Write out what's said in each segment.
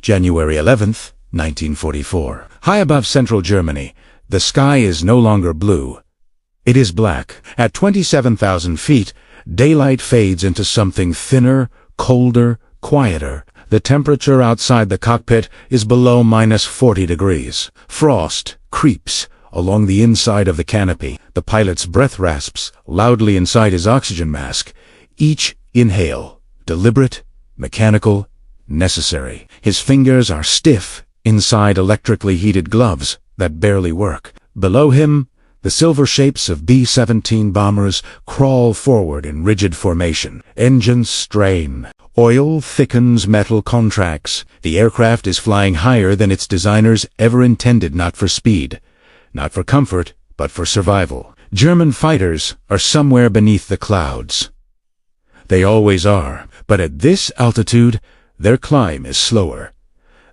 January 11th, 1944. High above central Germany, the sky is no longer blue. It is black. At 27,000 feet, daylight fades into something thinner, colder, quieter. The temperature outside the cockpit is below -40 degrees. Frost creeps along the inside of the canopy. The pilot's breath rasps loudly inside his oxygen mask. Each inhale, deliberate, mechanical, necessary. His fingers are stiff inside electrically heated gloves that barely work. Below him, the silver shapes of B-17 bombers crawl forward in rigid formation. Engines strain. Oil thickens, metal contracts. The aircraft is flying higher than its designers ever intended, not for speed, not for comfort, but for survival. German fighters are somewhere beneath the clouds. They always are, but at this altitude, their climb is slower.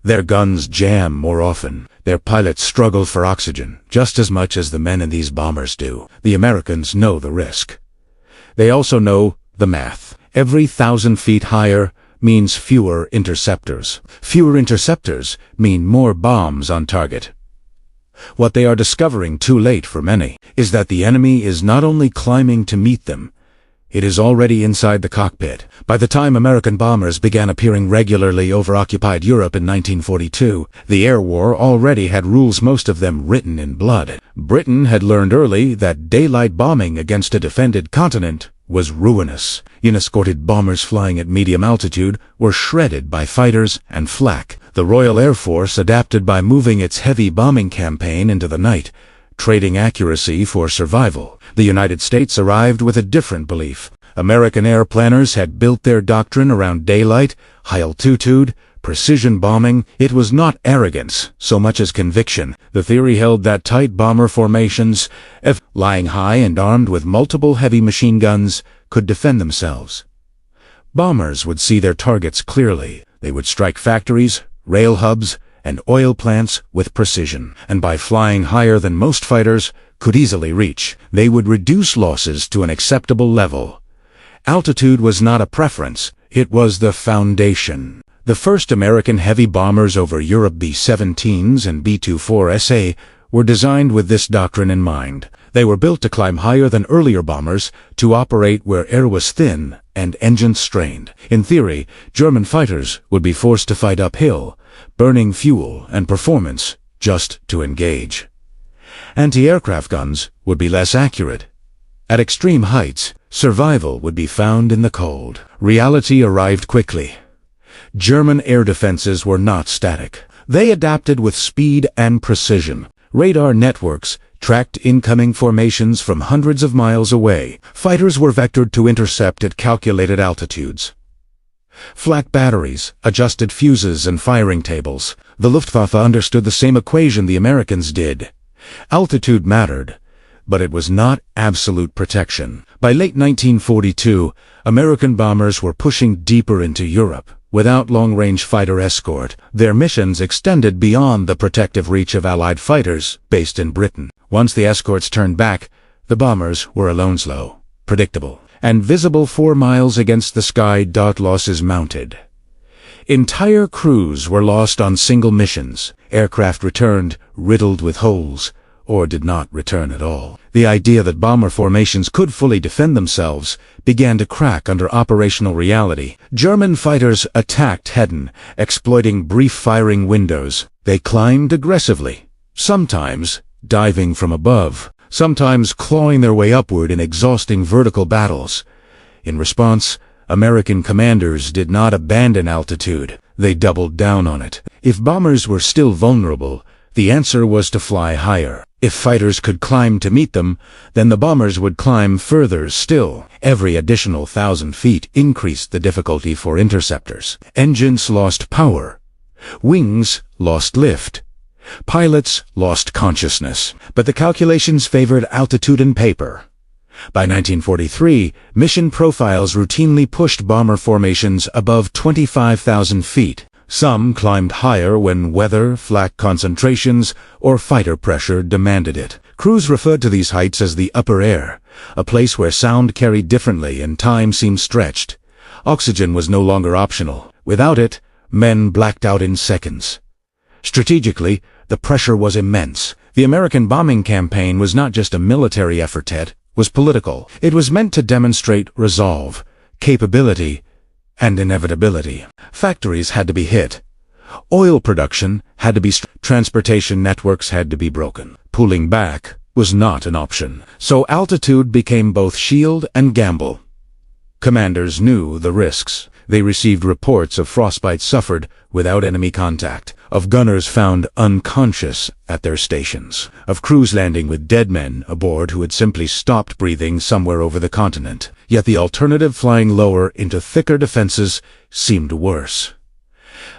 Their guns jam more often. Their pilots struggle for oxygen just as much as the men in these bombers do. The Americans know the risk. They also know the math. Every 1,000 feet higher means fewer interceptors. Fewer interceptors mean more bombs on target. What they are discovering too late for many is that the enemy is not only climbing to meet them, it is already inside the cockpit. By the time American bombers began appearing regularly over occupied Europe in 1942, the air war already had rules, most of them written in blood. Britain had learned early that daylight bombing against a defended continent was ruinous. Unescorted bombers flying at medium altitude were shredded by fighters and flak. The Royal Air Force adapted by moving its heavy bombing campaign into the night, trading accuracy for survival. The United States arrived with a different belief. American air planners had built their doctrine around daylight, high altitude, precision bombing. It was not arrogance so much as conviction. The theory held that tight bomber formations, if lying high and armed with multiple heavy machine guns, could defend themselves. Bombers would see their targets clearly. They would strike factories, rail hubs, and oil plants with precision, and by flying higher than most fighters could easily reach, they would reduce losses to an acceptable level. Altitude was not a preference, it was the foundation. The first American heavy bombers over Europe, B-17s and B-24SA, were designed with this doctrine in mind. They were built to climb higher than earlier bombers, to operate where air was thin and engines strained. In theory, German fighters would be forced to fight uphill, burning fuel and performance just to engage. Anti-aircraft guns would be less accurate. At extreme heights, survival would be found in the cold. Reality arrived quickly. German air defenses were not static. They adapted with speed and precision. Radar networks tracked incoming formations from hundreds of miles away. Fighters were vectored to intercept at calculated altitudes. Flak batteries adjusted fuses and firing tables. The Luftwaffe understood the same equation the Americans did. Altitude mattered, but it was not absolute protection. By late 1942, American bombers were pushing deeper into Europe. Without long-range fighter escort, their missions extended beyond the protective reach of Allied fighters based in Britain. Once the escorts turned back, the bombers were alone, slow, predictable, and visible 4 miles against the sky. Losses mounted. Entire crews were lost on single missions. Aircraft returned riddled with holes, or did not return at all. The idea that bomber formations could fully defend themselves began to crack under operational reality. German fighters attacked head-on, exploiting brief firing windows. They climbed aggressively, sometimes diving from above, sometimes clawing their way upward in exhausting vertical battles. In response, American commanders did not abandon altitude. They doubled down on it. If bombers were still vulnerable, the answer was to fly higher. If fighters could climb to meet them, then the bombers would climb further still. Every additional 1,000 feet increased the difficulty for interceptors. Engines lost power. Wings lost lift. Pilots lost consciousness. But the calculations favored altitude and paper. By 1943, mission profiles routinely pushed bomber formations above 25,000 feet. Some climbed higher when weather, flak concentrations, or fighter pressure demanded it. Crews referred to these heights as the upper air, a place where sound carried differently and time seemed stretched. Oxygen was no longer optional. Without it, Men blacked out in seconds. Strategically, the pressure was immense. The American bombing campaign was not just a military effort, it was political. It was meant to demonstrate resolve, capability, and inevitability. Factories had to be hit. Oil production had to be transportation networks had to be broken. Pulling back was not an option. So altitude became both shield and gamble. Commanders knew the risks. They received reports of frostbite suffered without enemy contact, of gunners found unconscious at their stations, of crews landing with dead men aboard who had simply stopped breathing somewhere over the continent. Yet the alternative, flying lower into thicker defenses, seemed worse.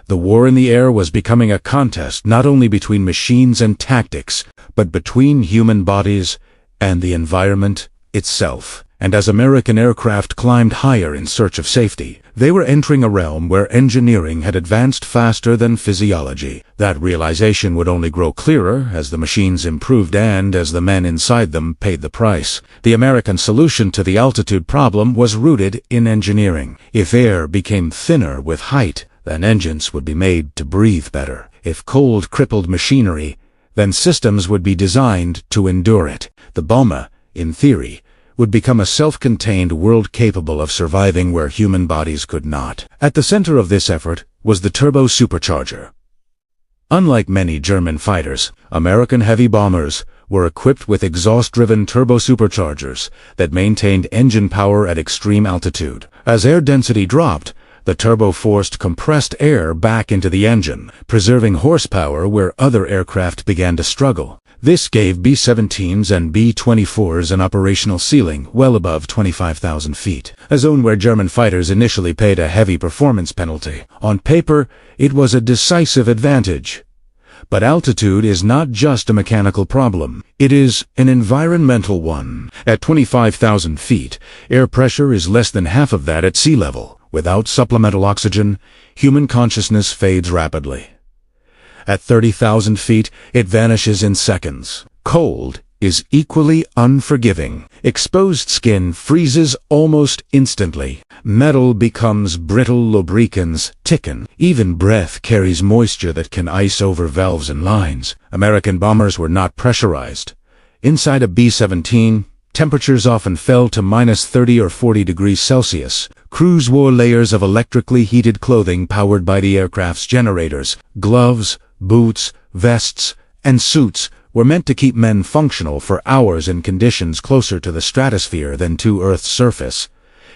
The war in the air was becoming a contest not only between machines and tactics, but between human bodies and the environment itself. And as American aircraft climbed higher in search of safety, they were entering a realm where engineering had advanced faster than physiology. That realization would only grow clearer as the machines improved and as the men inside them paid the price. The American solution to the altitude problem was rooted in engineering. If air became thinner with height, then engines would be made to breathe better. If cold crippled machinery, then systems would be designed to endure it. The bomber, in theory, would become a self-contained world capable of surviving where human bodies could not. At the center of this effort was the turbo supercharger. Unlike many German fighters, American heavy bombers were equipped with exhaust-driven turbo superchargers that maintained engine power at extreme altitude. As air density dropped, the turbo forced compressed air back into the engine, preserving horsepower where other aircraft began to struggle. This gave B-17s and B-24s an operational ceiling well above 25,000 feet, a zone where German fighters initially paid a heavy performance penalty. On paper, it was a decisive advantage. But altitude is not just a mechanical problem. It is an environmental one. At 25,000 feet, air pressure is less than half of that at sea level. Without supplemental oxygen, human consciousness fades rapidly. At 30,000 feet, it vanishes in seconds. Cold is equally unforgiving. Exposed skin freezes almost instantly. Metal becomes brittle, lubricants thicken. Even breath carries moisture that can ice over valves and lines. American bombers were not pressurized. Inside a B-17, temperatures often fell to minus 30 or 40 degrees Celsius. Crews wore layers of electrically heated clothing powered by the aircraft's generators. Gloves, boots, vests, and suits were meant to keep men functional for hours in conditions closer to the stratosphere than to Earth's surface.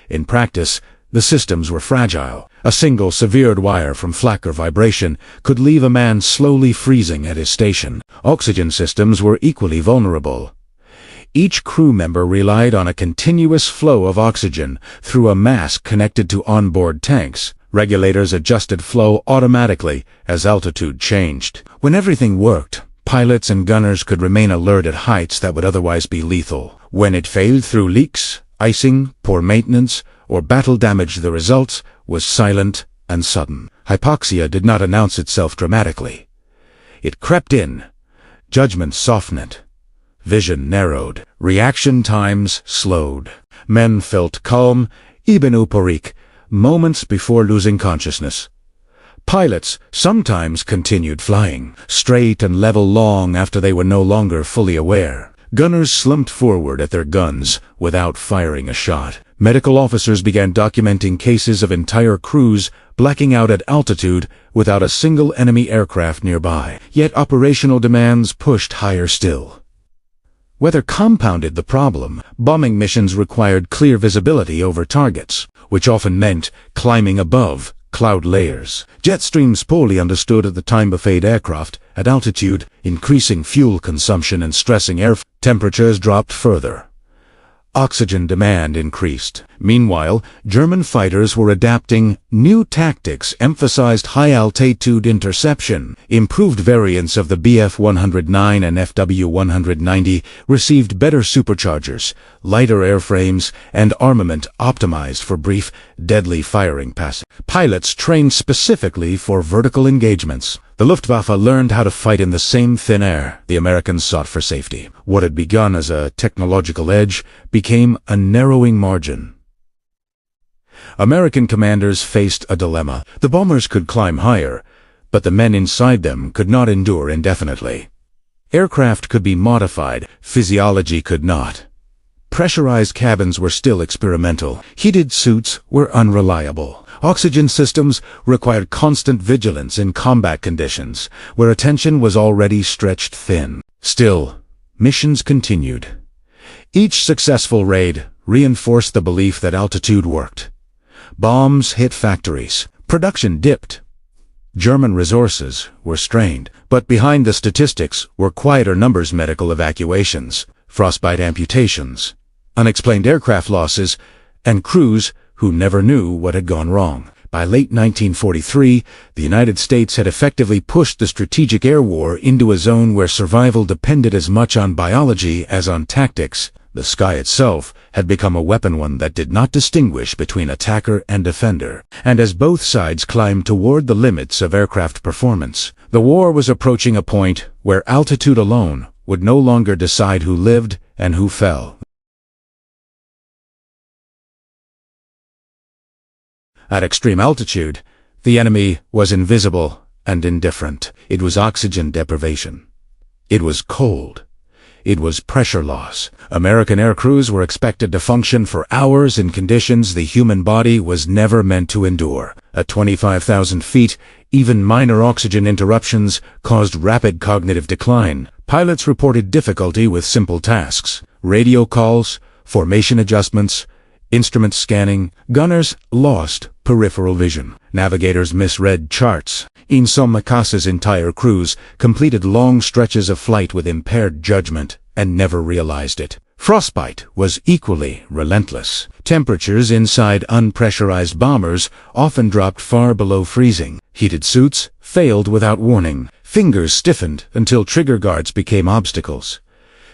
In practice, the systems were fragile. A single severed wire from flak or vibration could leave a man slowly freezing at his station. Oxygen systems were equally vulnerable. Each crew member relied on a continuous flow of oxygen through a mask connected to onboard tanks. Regulators adjusted flow automatically as altitude changed. When everything worked, pilots and gunners could remain alert at heights that would otherwise be lethal. When it failed through leaks, icing, poor maintenance, or battle damage, the result was silent and sudden. Hypoxia did not announce itself dramatically. It crept in. Judgment softened. Vision narrowed. Reaction times slowed. Men felt calm, even euphoric, moments before losing consciousness. Pilots sometimes continued flying, straight and level long after they were no longer fully aware. Gunners slumped forward at their guns without firing a shot. Medical officers began documenting cases of entire crews blacking out at altitude without a single enemy aircraft nearby. Yet operational demands pushed higher still. Weather compounded the problem. Bombing missions required clear visibility over targets, which often meant climbing above cloud layers. Jet streams, poorly understood at the time, buffeted aircraft at altitude, increasing fuel consumption and stressing air. Temperatures dropped further. Oxygen demand increased. Meanwhile, German fighters were adapting new tactics, emphasized high-altitude interception. Improved variants of the Bf-109 and Fw-190 received better superchargers, lighter airframes, and armament optimized for brief, deadly firing passes. Pilots trained specifically for vertical engagements. The Luftwaffe learned how to fight in the same thin air the Americans sought for safety. What had begun as a technological edge became a narrowing margin. American commanders faced a dilemma. The bombers could climb higher, but the men inside them could not endure indefinitely. Aircraft could be modified, physiology could not. Pressurized cabins were still experimental. Heated suits were unreliable. Oxygen systems required constant vigilance in combat conditions, where attention was already stretched thin. Still, missions continued. Each successful raid reinforced the belief that altitude worked. Bombs hit factories. Production dipped. German resources were strained, but behind the statistics were quieter numbers: medical evacuations, frostbite amputations, unexplained aircraft losses, and crews who never knew what had gone wrong. By late 1943, the United States had effectively pushed the strategic air war into a zone where survival depended as much on biology as on tactics. The sky itself had become a weapon that did not distinguish between attacker and defender. And as both sides climbed toward the limits of aircraft performance, the war was approaching a point where altitude alone would no longer decide who lived and who fell. At extreme altitude, the enemy was invisible and indifferent. It was oxygen deprivation. It was cold. It was pressure loss. American aircrews were expected to function for hours in conditions the human body was never meant to endure. At 25,000 feet, even minor oxygen interruptions caused rapid cognitive decline. Pilots reported difficulty with simple tasks: radio calls, formation adjustments, instrument scanning. Gunners lost peripheral vision. Navigators misread charts. In some cases, entire crews completed long stretches of flight with impaired judgment and never realized it. Frostbite was equally relentless. Temperatures inside unpressurized bombers often dropped far below freezing. Heated suits failed without warning. Fingers stiffened until trigger guards became obstacles.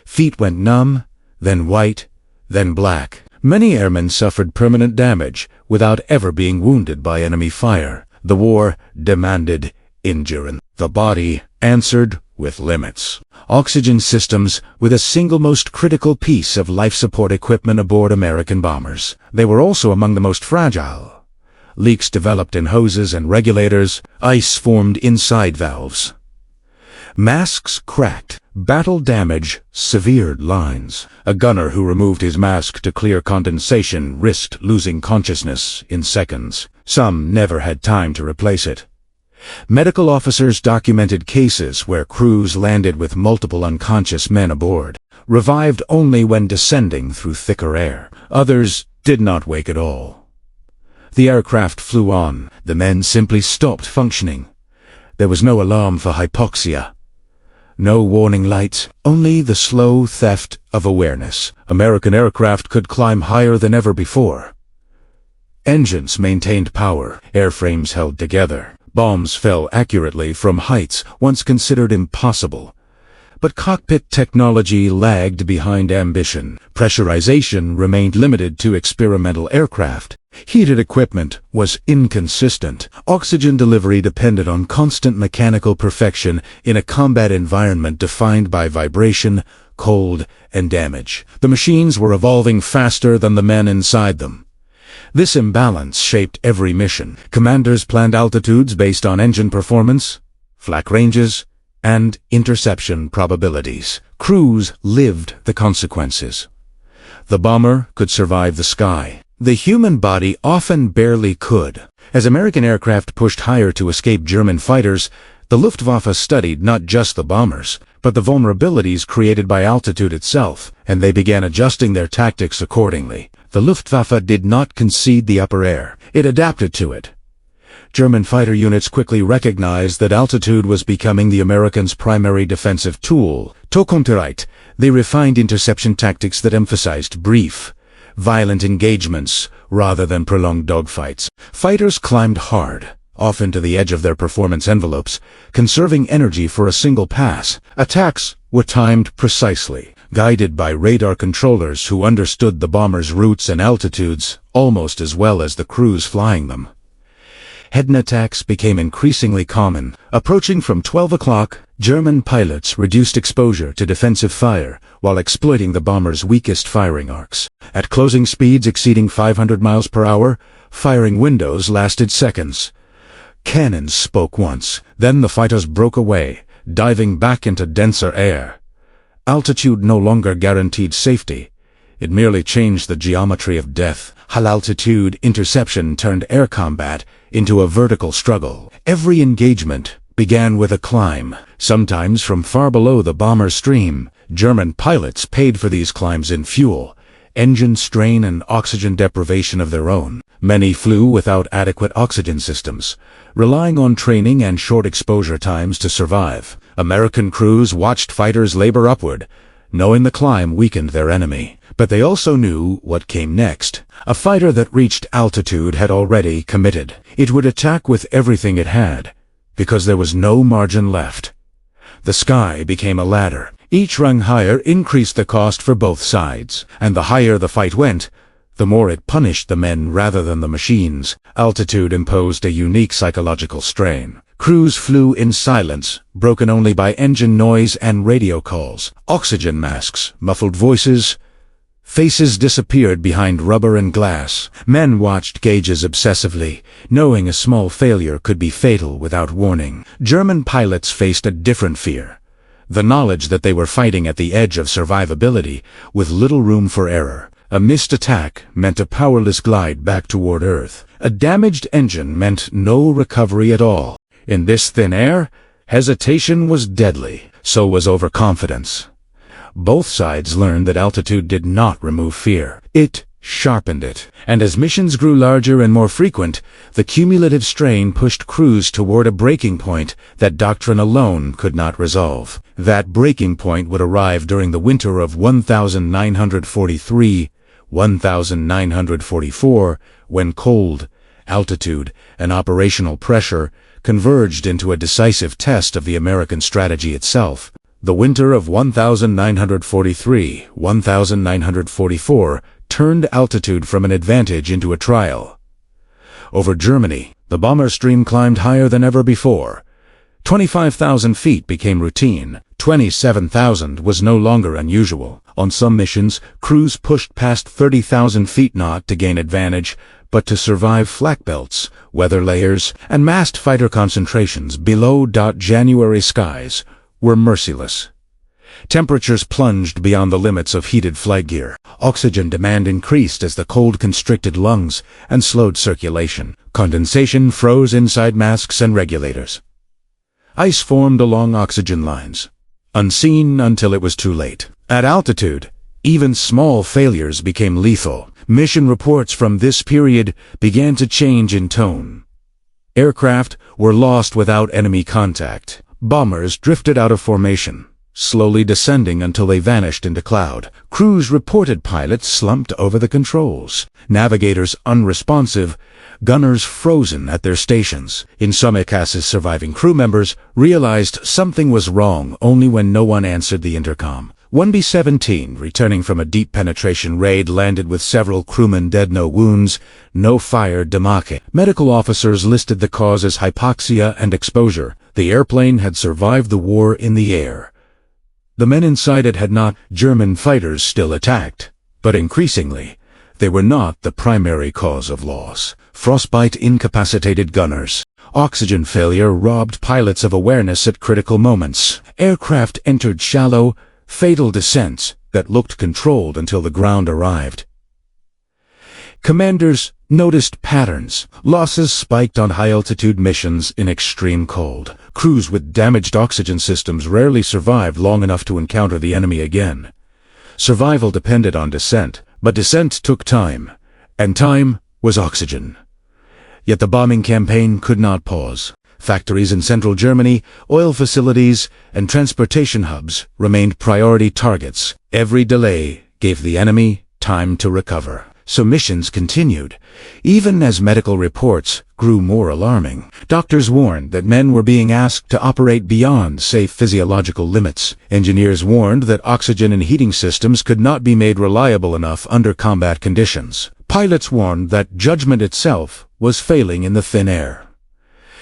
Feet went numb, then white, then black. Many airmen suffered permanent damage without ever being wounded by enemy fire. The war demanded endurance. The body answered with limits. Oxygen systems were the single most critical piece of life support equipment aboard American bombers. They were also among the most fragile. Leaks developed in hoses and regulators. Ice formed inside valves. Masks cracked. Battle damage severed lines. A gunner who removed his mask to clear condensation risked losing consciousness in seconds. Some never had time to replace it. Medical officers documented cases where crews landed with multiple unconscious men aboard, revived only when descending through thicker air. Others did not wake at all. The aircraft flew on. The men simply stopped functioning. There was no alarm for hypoxia. No warning lights, only the slow theft of awareness. American aircraft could climb higher than ever before. Engines maintained power. Airframes held together. Bombs fell accurately from heights once considered impossible. But cockpit technology lagged behind ambition. Pressurization remained limited to experimental aircraft. Heated equipment was inconsistent. Oxygen delivery depended on constant mechanical perfection in a combat environment defined by vibration, cold, and damage. The machines were evolving faster than the men inside them. This imbalance shaped every mission. Commanders planned altitudes based on engine performance, flak ranges, and interception probabilities. Crews lived the consequences. The bomber could survive the sky. The human body often barely could. As American aircraft pushed higher to escape German fighters, the Luftwaffe studied not just the bombers, but the vulnerabilities created by altitude itself, and they began adjusting their tactics accordingly. The Luftwaffe did not concede the upper air. It adapted to it. German fighter units quickly recognized that altitude was becoming the Americans' primary defensive tool. To counter-it, they refined interception tactics that emphasized brief, violent engagements rather than prolonged dogfights. Fighters climbed hard, often to the edge of their performance envelopes, conserving energy for a single pass. Attacks were timed precisely, guided by radar controllers who understood the bombers' routes and altitudes almost as well as the crews flying them. Head-on attacks became increasingly common. Approaching from 12 o'clock, German pilots reduced exposure to defensive fire while exploiting the bombers' weakest firing arcs. At closing speeds exceeding 500 miles per hour, firing windows lasted seconds. Cannons spoke once, then the fighters broke away, diving back into denser air. Altitude no longer guaranteed safety. It merely changed the geometry of death. High-altitude interception turned air combat into a vertical struggle. Every engagement began with a climb, sometimes from far below the bomber's stream. German pilots paid for these climbs in fuel, engine strain and oxygen deprivation of their own. Many flew without adequate oxygen systems, relying on training and short exposure times to survive. American crews watched fighters labor upward, knowing the climb weakened their enemy. But they also knew what came next. A fighter that reached altitude had already committed. It would attack with everything it had, because there was no margin left. The sky became a ladder. Each rung higher increased the cost for both sides, and the higher the fight went, the more it punished the men rather than the machines. Altitude imposed a unique psychological strain. Crews flew in silence, broken only by engine noise and radio calls. Oxygen masks, muffled voices. Faces disappeared behind rubber and glass. Men watched gauges obsessively, knowing a small failure could be fatal without warning. German pilots faced a different fear. The knowledge that they were fighting at the edge of survivability, with little room for error. A missed attack meant a powerless glide back toward Earth. A damaged engine meant no recovery at all. In this thin air, hesitation was deadly. So was overconfidence. Both sides learned that altitude did not remove fear. It sharpened it. And as missions grew larger and more frequent, the cumulative strain pushed crews toward a breaking point that doctrine alone could not resolve. That breaking point would arrive during the winter of 1943-1944, when cold, altitude, and operational pressure converged into a decisive test of the American strategy itself. The winter of 1943-1944 turned altitude from an advantage into a trial. Over Germany, the bomber stream climbed higher than ever before. 25,000 feet became routine. 27,000 was no longer unusual. On some missions, crews pushed past 30,000 feet not to gain advantage, but to survive flak belts, weather layers, and massed fighter concentrations below. January skies were merciless. Temperatures plunged beyond the limits of heated flight gear. Oxygen demand increased as the cold constricted lungs and slowed circulation. Condensation froze inside masks and regulators. Ice formed along oxygen lines, unseen until it was too late. At altitude, even small failures became lethal. Mission reports from this period began to change in tone. Aircraft were lost without enemy contact. Bombers drifted out of formation, slowly descending until they vanished into cloud. Crews reported pilots slumped over the controls, navigators unresponsive, gunners frozen at their stations. In some cases, surviving crew members realized something was wrong only when no one answered the intercom. One B-17, returning from a deep penetration raid, landed with several crewmen dead, no wounds, no fire damage. Medical officers listed the cause as hypoxia and exposure. The airplane had survived the war in the air. The men inside it had not. German fighters still attacked, but increasingly, they were not the primary cause of loss. Frostbite incapacitated gunners. Oxygen failure robbed pilots of awareness at critical moments. Aircraft entered shallow, fatal descents that looked controlled until the ground arrived. Commanders noticed patterns. Losses spiked on high-altitude missions in extreme cold. Crews with damaged oxygen systems rarely survived long enough to encounter the enemy again. Survival depended on descent, but descent took time, and time was oxygen. Yet the bombing campaign could not pause. Factories in central Germany, oil facilities, and transportation hubs remained priority targets. Every delay gave the enemy time to recover. So missions continued, even as medical reports grew more alarming. Doctors warned that men were being asked to operate beyond safe physiological limits. Engineers warned that oxygen and heating systems could not be made reliable enough under combat conditions. Pilots warned that judgment itself was failing in the thin air.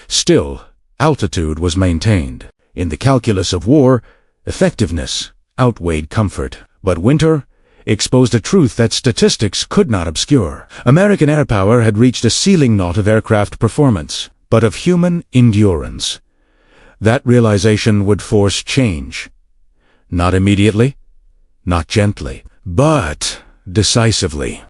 Still, altitude was maintained. In the calculus of war, effectiveness outweighed comfort. But winter exposed a truth that statistics could not obscure. American air power had reached a ceiling not of aircraft performance, but of human endurance. That realization would force change. Not immediately, not gently, but decisively.